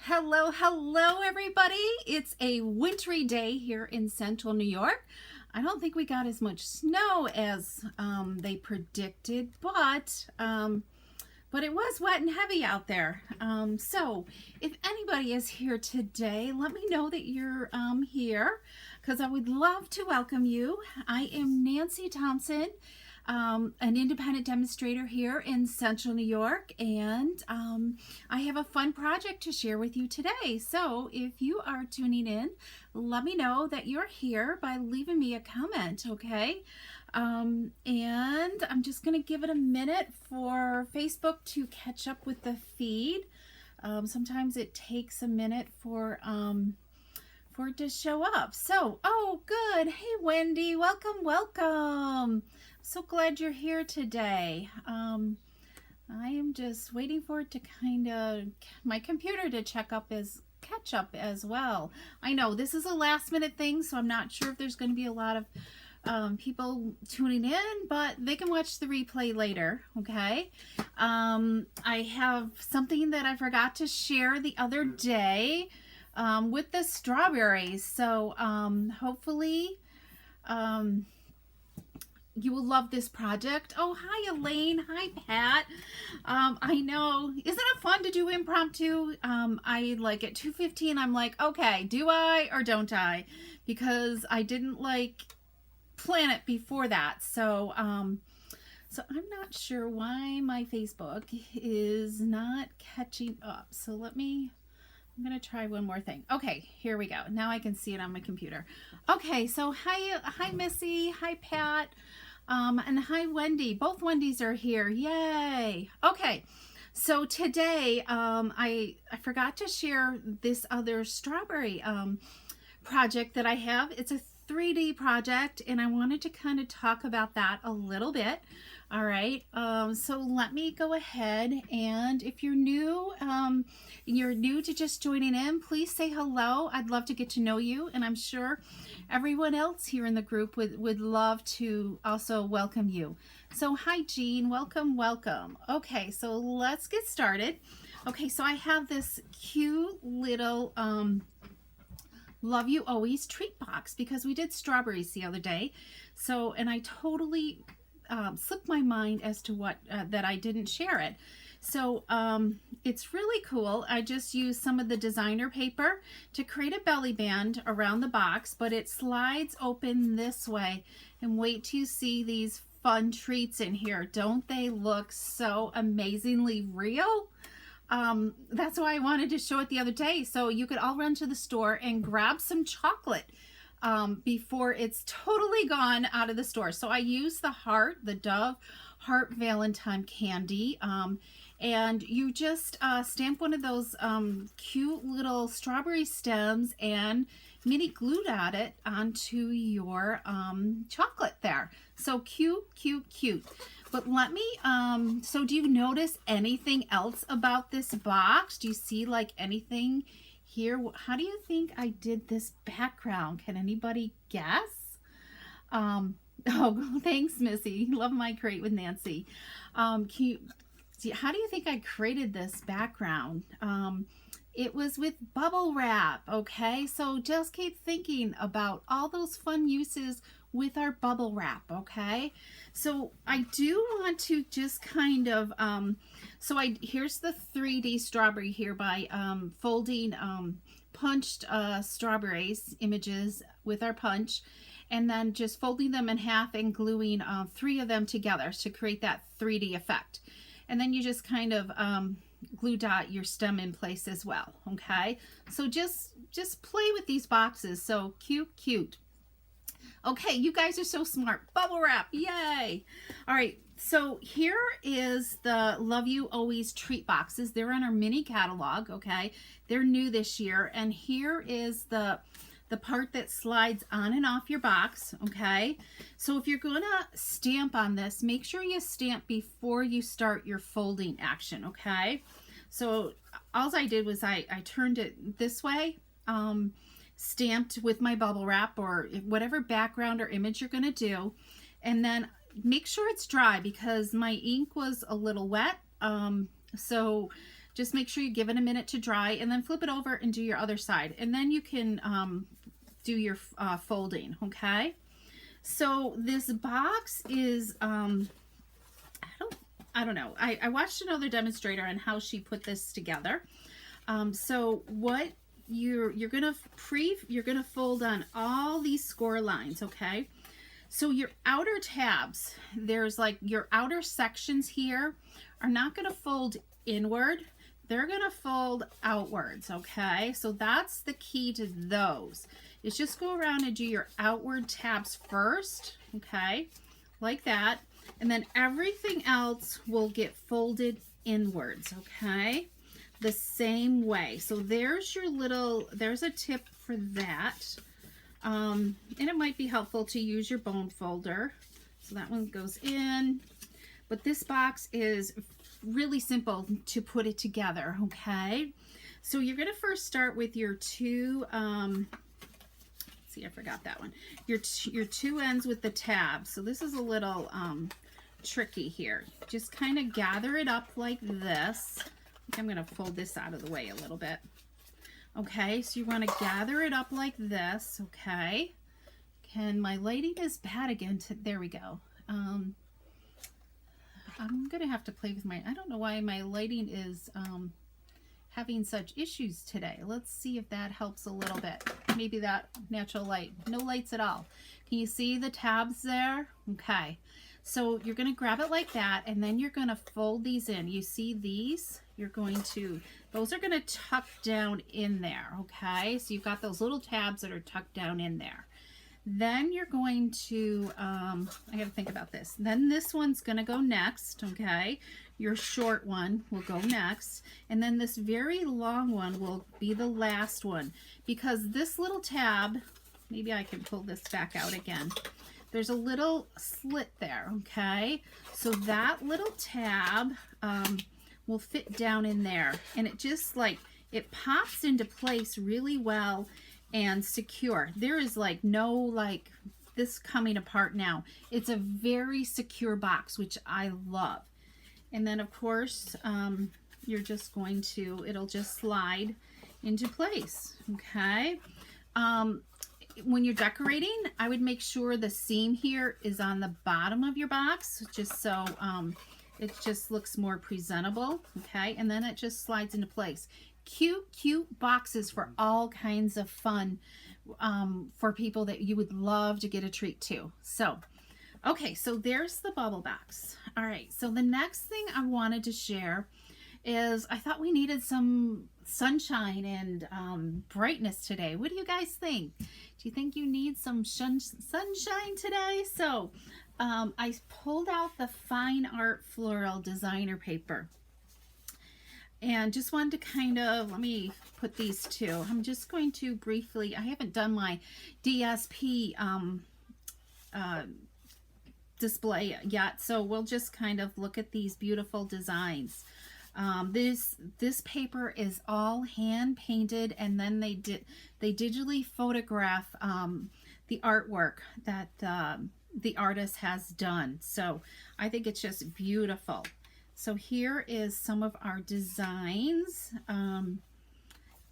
Hello, everybody. It's a wintry day here in central New York. I don't think we got as much snow as they predicted, but it was wet and heavy out there. So if anybody is here today, let me know that you're here because I would love to welcome you. I am Nancy Thompson, an independent demonstrator here in central New York, and I have a fun project to share with you today. So if you are tuning in, let me know that you're here by leaving me a comment, okay? And I'm just going to give it a minute for Facebook to catch up with the feed. Sometimes it takes a minute for it to show up. So, oh, good. Hey, Wendy, welcome. So glad you're here today. I am just waiting for it to my computer to catch up as well. I know this is a last minute thing, so I'm not sure if there's going to be a lot of people tuning in, but they can watch the replay later, okay? I have something that I forgot to share the other day with the strawberries, so hopefully you will love this project. Oh, hi Elaine. Hi Pat. I know. Isn't it fun to do impromptu? I like at 2:15 I'm like, okay, do I or don't I? Because I didn't plan it before that. So so I'm not sure why my Facebook is not catching up. So I'm going to try one more thing. Okay, here we go. Now I can see it on my computer. Okay, so hi Missy, hi Pat, and hi Wendy. Both Wendy's are here. Yay. Okay, so today I forgot to share this other strawberry project that I have. It's a 3D project, and I wanted to kind of talk about that a little bit. All right, so let me go ahead, and if you're new to just joining in, please say hello. I'd love to get to know you, and I'm sure everyone else here in the group would love to also welcome you. So hi Jean, welcome. Okay, so let's get started. Okay, so I have this cute little Love You Always treat box because we did strawberries the other day. So, and I totally slipped my mind as to what that I didn't share it. So it's really cool. I just used some of the designer paper to create a belly band around the box, but it slides open this way, and wait till you see these fun treats in here. Don't they look so amazingly real? That's why I wanted to show it the other day, so you could all run to the store and grab some chocolate before it's totally gone out of the store. So I used the Dove Heart Valentine candy, and you just stamp one of those cute little strawberry stems and mini glued at it onto your chocolate there. So cute. But let me, so do you notice anything else about this box? Do you see anything here? How do you think I did this background? Can anybody guess? Oh, thanks, Missy. Love my Create with Nancy. How do you think I created this background? It was with bubble wrap, okay? So just keep thinking about all those fun uses with our bubble wrap, okay? So I do want to just kind of, here's the 3D strawberry here by folding punched strawberries images with our punch, and then just folding them in half and gluing 3 of them together to create that 3D effect. And then you just kind of glue dot your stem in place as well, okay? So just play with these boxes. So cute. Okay, you guys are so smart. Bubble wrap, yay! All right, so here is the Love You Always treat boxes. They're in our mini catalog, okay? They're new this year, and here is the part that slides on and off your box, okay? So if you're gonna stamp on this, make sure you stamp before you start your folding action, okay? So all I did was I turned it this way, stamped with my bubble wrap or whatever background or image you're gonna do, and then make sure it's dry because my ink was a little wet, so Just make sure you give it a minute to dry, and then flip it over and do your other side. And then you can do your folding, okay? So this box is, I don't know. I watched another demonstrator on how she put this together. So what you're gonna fold on all these score lines, okay? So your outer tabs, there's like your outer sections here are not gonna fold inward. They're gonna fold outwards, okay? So that's the key to those. Is just go around and do your outward tabs first, okay? Like that. And then everything else will get folded inwards, okay? The same way. So there's your little, there's a tip for that. And it might be helpful to use your bone folder. So that one goes in. But this box is really simple to put it together, okay? So you're gonna first start with your two, see, I forgot that one. Your two ends with the tabs. So this is a little tricky here. Just kind of gather it up like this. I think I'm going to fold this out of the way a little bit. Okay, so you want to gather it up like this. Okay. Can my lighting is bad again? There we go. I'm going to have to play with my, I don't know why my lighting is having such issues today. Let's see if that helps a little bit. Maybe that natural light. No lights at all. Can you see the tabs there? Okay. So you're going to grab it like that, and then you're going to fold these in. You see these? You're going to, those are going to tuck down in there, okay? So you've got those little tabs that are tucked down in there. Then you're going to, I got to think about this. Then this one's going to go next, okay? Your short one will go next. And then this very long one will be the last one. Because this little tab, maybe I can pull this back out again. There's a little slit there, okay? So that little tab will fit down in there. And it just like, it pops into place really well and secure. There is like no like this coming apart now. It's a very secure box, which I love. And then of course, you're just going to, it'll just slide into place, okay? When you're decorating, I would make sure the seam here is on the bottom of your box, just so it just looks more presentable, okay? And then it just slides into place. Cute boxes for all kinds of fun for people that you would love to get a treat to. So, okay, so there's the bubble box. All right, so the next thing I wanted to share is I thought we needed some sunshine and brightness today. What do you guys think? Do you think you need some sunshine today? So I pulled out the Fine Art Floral designer paper and just wanted to kind of, let me put these two. I'm just going to briefly, I haven't done my DSP display yet, so we'll just kind of look at these beautiful designs. This paper is all hand painted, and then they digitally photograph the artwork that the artist has done. So I think it's just beautiful. So here is some of our designs, and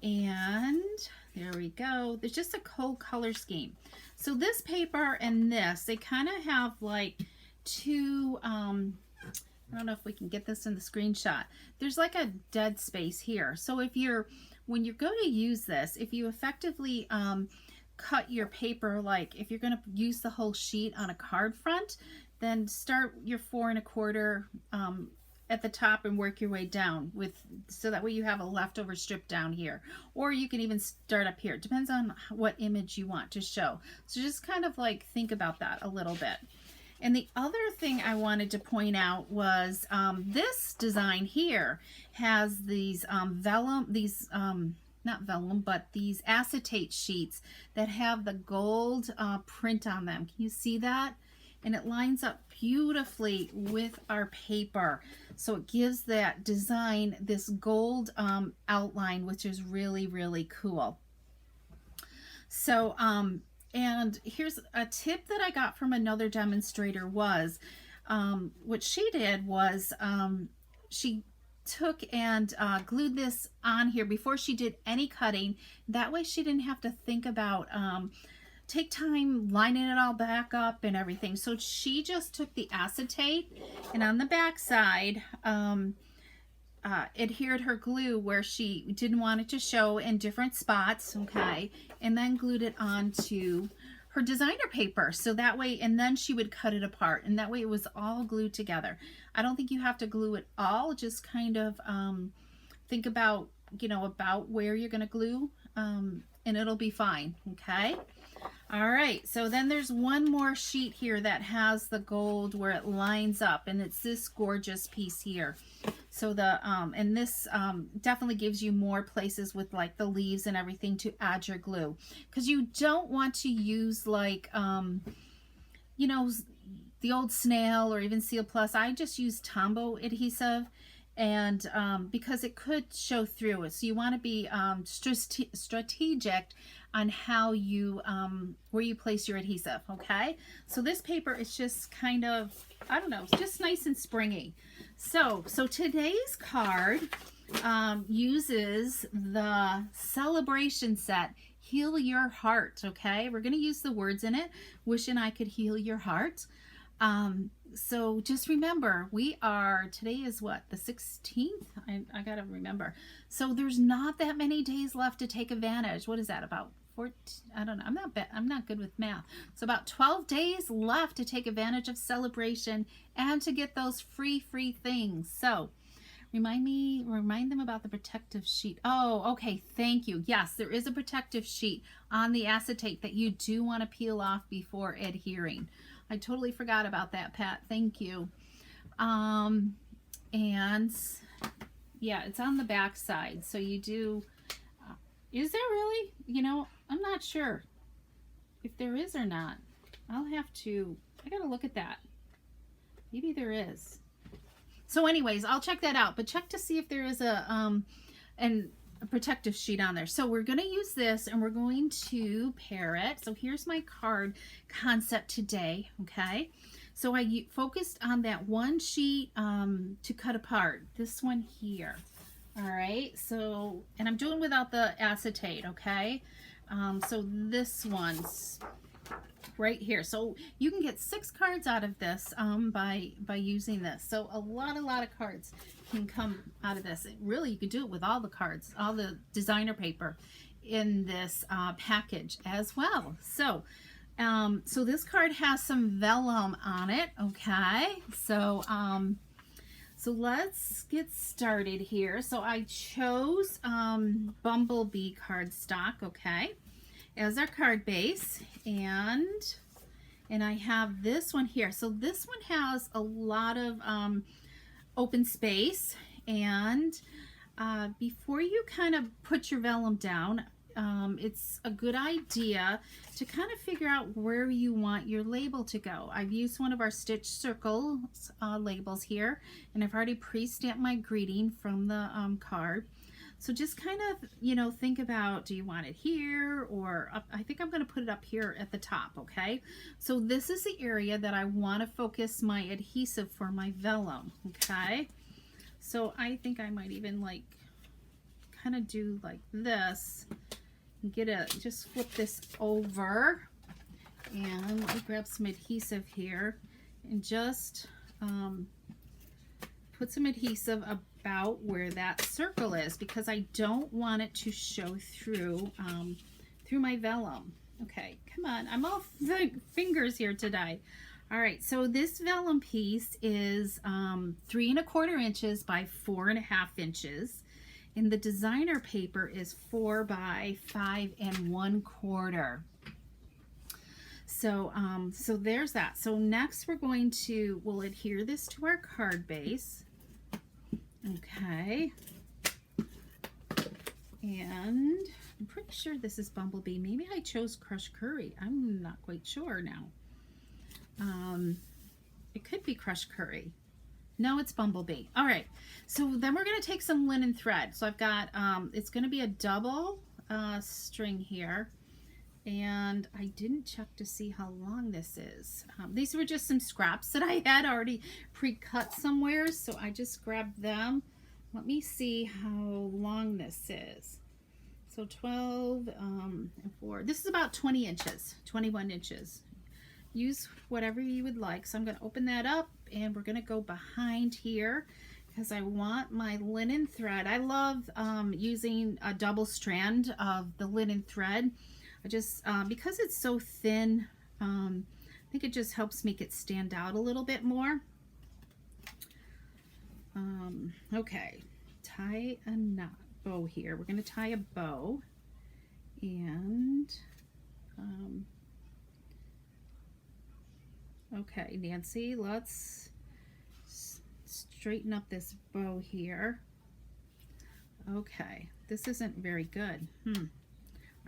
there we go. There's just a cool color scheme. So this paper and this, they kind of have like two, I don't know if we can get this in the screenshot. There's like a dead space here. So if you're, when you're going to use this, if you effectively cut your paper, like if you're going to use the whole sheet on a card front, then start your 4 1/4 at the top and work your way down with, so that way you have a leftover strip down here. Or you can even start up here. It depends on what image you want to show. So just kind of like think about that a little bit. And the other thing I wanted to point out was this design here has these vellum, these, not vellum, but these acetate sheets that have the gold print on them. Can you see that? And it lines up beautifully with our paper. So it gives that design this gold outline, which is really, really cool. So, and here's a tip that I got from another demonstrator was, what she did was she took and glued this on here before she did any cutting. That way she didn't have to think about take time lining it all back up and everything. So she just took the acetate and on the back side adhered her glue where she didn't want it to show in different spots, okay, and then glued it onto her designer paper. So that way, and then she would cut it apart, and that way it was all glued together. I don't think you have to glue it all, just kind of think about, you know, about where you're going to glue, and it'll be fine, okay? All right, so then there's one more sheet here that has the gold where it lines up, and it's this gorgeous piece here. So the and this definitely gives you more places with like the leaves and everything to add your glue, because you don't want to use like you know, the old snail or even Seal Plus. I just use Tombow adhesive, and because it could show through it, so you want to be strategic on how you where you place your adhesive, okay? So this paper is just kind of, I don't know, it's just nice and springy. So today's card uses the celebration set, Heal Your Heart, okay? We're going to use the words in it, wishing I could heal your heart. So just remember, today is what, the 16th? I gotta remember. So there's not that many days left to take advantage. What is that, about 14? I don't know. I'm not good with math. So about 12 days left to take advantage of celebration and to get those free things. So remind them about the protective sheet. Oh, okay, thank you. Yes, there is a protective sheet on the acetate that you do want to peel off before adhering. I totally forgot about that, Pat. Thank you. And yeah, it's on the back side. So you do, is there really? You know, I'm not sure if there is or not. I gotta look at that. Maybe there is. So anyways, I'll check that out, but check to see if there is a protective sheet on there. So we're going to use this and we're going to pair it. So here's my card concept today, okay? So I focused on that one sheet to cut apart, this one here. All right, so, and I'm doing without the acetate, okay? So this one's right here. So you can get 6 cards out of this by using this. So a lot of cards can come out of this. Really, you could do it with all the cards, all the designer paper in this package as well. So so this card has some vellum on it, okay? So so let's get started here. So I chose Bumblebee cardstock, okay, as our card base, and I have this one here. So this one has a lot of open space, and before you kind of put your vellum down, it's a good idea to kind of figure out where you want your label to go. I've used one of our Stitch Circles labels here, and I've already pre-stamped my greeting from the card. So just kind of, you know, think about, do you want it here or up? I think I'm going to put it up here at the top, okay? So this is the area that I want to focus my adhesive for my vellum, okay? So I think I might even like kind of do like this and just flip this over, and let me grab some adhesive here and just put some adhesive about where that circle is, because I don't want it to show through through my vellum. Okay, come on, I'm all fingers here today. All right, so this vellum piece is 3 1/4 inches by 4 1/2 inches, and the designer paper is 4 by 5 1/4. So so there's that. So next we'll adhere this to our card base. Okay, and I'm pretty sure this is Bumblebee. Maybe I chose Crushed Curry. I'm not quite sure now. It could be Crushed Curry. No, it's Bumblebee. All right, so then we're going to take some linen thread. So I've got, it's going to be a double string here. And I didn't check to see how long this is. These were just some scraps that I had already pre-cut somewhere, so I just grabbed them. let me see how long this is. So 12 and 4. This is about 20 inches, 21 inches. Use whatever you would like. So I'm going to open that up and we're going to go behind here because I want my linen thread. I love using a double strand of the linen thread. I just, because it's so thin, I think it just helps make it stand out a little bit more. Okay, tie a knot bow here. We're going to tie a bow and okay, Nancy, let's straighten up this bow here. Okay, this isn't very good.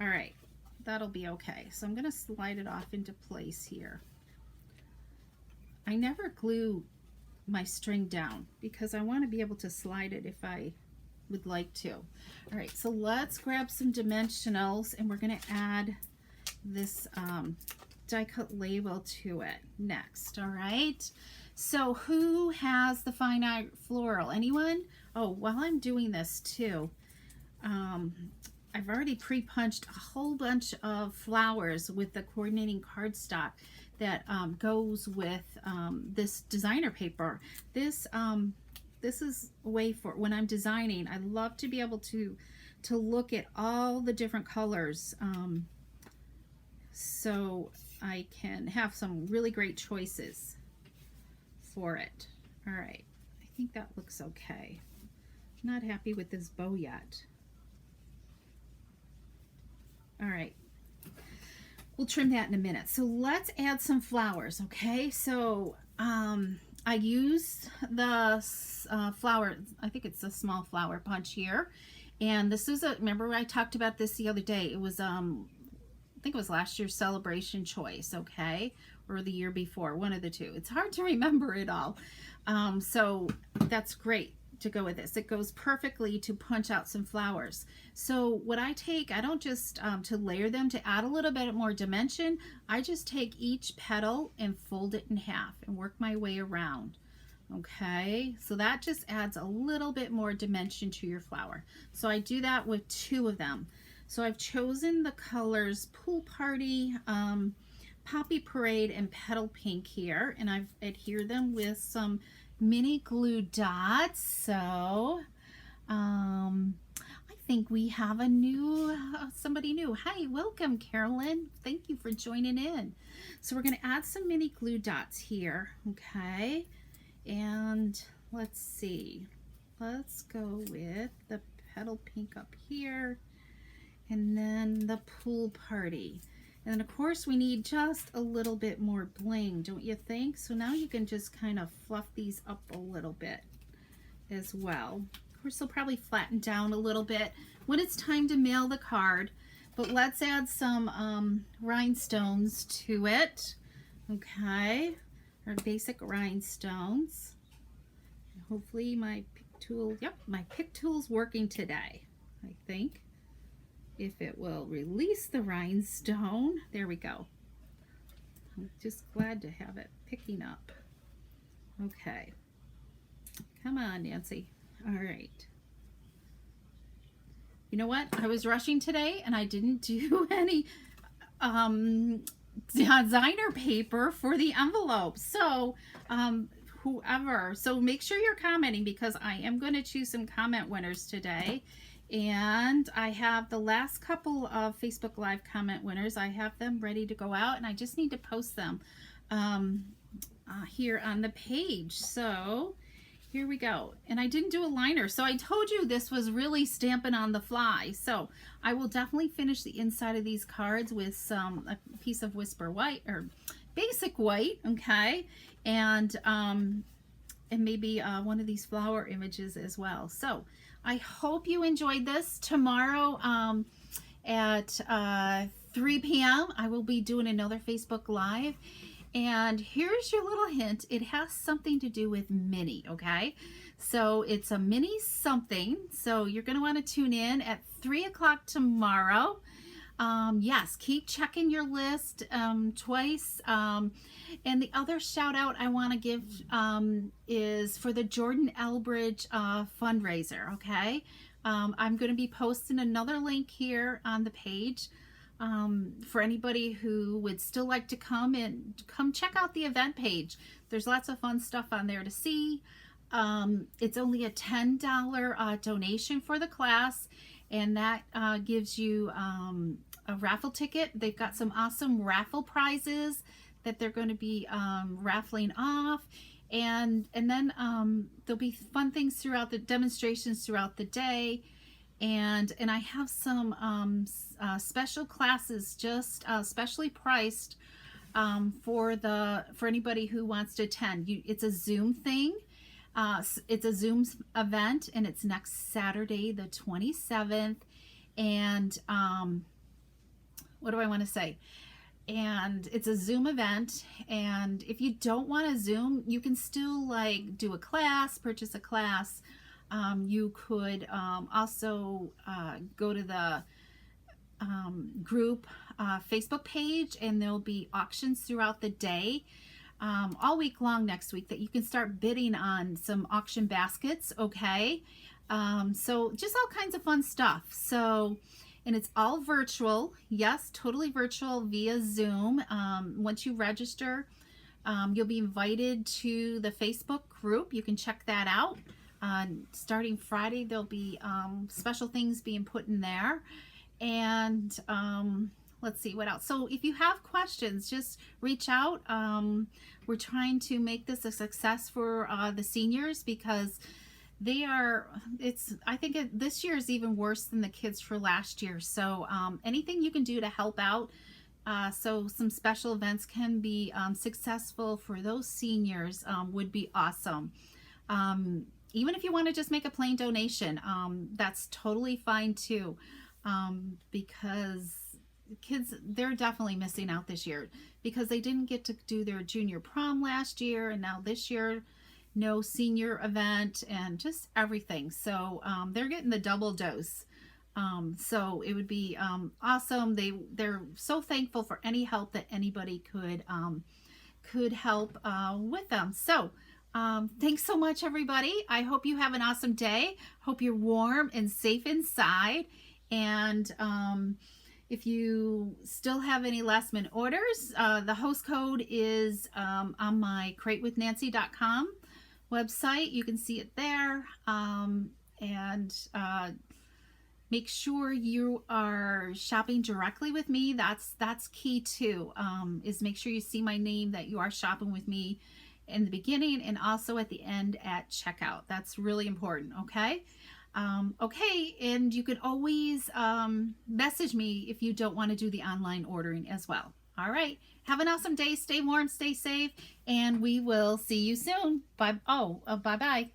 All right, that'll be okay. So I'm going to slide it off into place here. I never glue my string down because I want to be able to slide it if I would like to. All right, so let's grab some dimensionals and we're going to add this die cut label to it next. All right, so who has the Fine Art Floral? Anyone? Oh, while I'm doing this too, I've already pre-punched a whole bunch of flowers with the coordinating cardstock that goes with this designer paper. This is a way for when I'm designing. I love to be able to look at all the different colors, so I can have some really great choices for it. All right, I think that looks okay. I'm not happy with this bow yet. All right, we'll trim that in a minute. So let's add some flowers, okay? So I used the flower, I think it's a small flower punch here. And this is remember I talked about this the other day. It was, I think it was last year's Celebration Choice, okay? Or the year before, one of the two. It's hard to remember it all. So that's great to go with this. It goes perfectly to punch out some flowers. So what I take, I don't just to layer them to add a little bit more dimension. I just take each petal and fold it in half and work my way around. Okay, so that just adds a little bit more dimension to your flower. So I do that with 2 of them. So I've chosen the colors Pool Party, Poppy Parade, and Petal Pink here, and I've adhered them with some mini glue dots. So I think we have a new somebody new. Hi, welcome Carolyn, thank you for joining in. So we're going to add some mini glue dots here, okay? And let's see, let's go with the Petal Pink up here and then the Pool Party. And then of course we need just a little bit more bling, don't you think? So now you can just kind of fluff these up a little bit as well. Of course they'll probably flatten down a little bit when it's time to mail the card. But let's add some rhinestones to it. Okay, our basic rhinestones. And hopefully my pick tool, yep, my pick tool's working today, I think. If it will release the rhinestone. There we go. I'm just glad to have it picking up. Okay. Come on, Nancy. All right. You know what? I was rushing today and I didn't do any designer paper for the envelope. So whoever, so make sure you're commenting because I am going to choose some comment winners today. And I have the last couple of Facebook Live comment winners. I have them ready to go out and I just need to post them here on the page. So here we go. And I didn't do a liner. So I told you this was really stamping on the fly. So I will definitely finish the inside of these cards with a piece of Whisper White or basic white, okay? And maybe one of these flower images as well. So I hope you enjoyed this. Tomorrow at 3 p.m. I will be doing another Facebook Live. And here's your little hint. It has something to do with mini, okay? So it's a mini something. So you're going to want to tune in at 3 o'clock tomorrow. Yes, keep checking your list twice. And the other shout out I want to give is for the Jordan Elbridge fundraiser. Okay, I'm going to be posting another link here on the page for anybody who would still like to come check out the event page. There's lots of fun stuff on there to see. It's only a $10 donation for the class, and that gives you a raffle ticket. They've got some awesome raffle prizes that they're going to be raffling off, and then there'll be fun things throughout the demonstrations throughout the day, and I have some special classes just specially priced for anybody who wants to attend. It's a Zoom thing. It's a Zoom event, and it's next Saturday, the 27th. And what do I want to say? And it's a Zoom event. And if you don't want to Zoom, you can still like do a class, purchase a class. You could also go to the group Facebook page, and there'll be auctions throughout the day. All week long next week that you can start bidding on some auction baskets. Okay, so just all kinds of fun stuff. So, and it's all virtual. Yes, totally virtual via Zoom. Once you register, you'll be invited to the Facebook group. You can check that out. Starting Friday, there'll be special things being put in there. And let's see what else. So if you have questions, just reach out. We're trying to make this a success for the seniors, because I think this year is even worse than the kids for last year. So anything you can do to help out so some special events can be successful for those seniors would be awesome. Even if you want to just make a plain donation, that's totally fine too, because kids, they're definitely missing out this year because they didn't get to do their junior prom last year, and now this year no senior event and just everything. So they're getting the double dose. So it would be awesome. They're so thankful for any help that anybody could help with them. So thanks so much, everybody. I hope you have an awesome day. Hope you're warm and safe inside. And if you still have any last minute orders, the host code is on my cratewithnancy.com website. You can see it there. And make sure you are shopping directly with me. That's key too, is make sure you see my name, that you are shopping with me in the beginning and also at the end at checkout. That's really important. Okay. Okay, and you can always message me if you don't want to do the online ordering as well. All right, have an awesome day. Stay warm, stay safe, and we will see you soon. Bye. Bye-bye.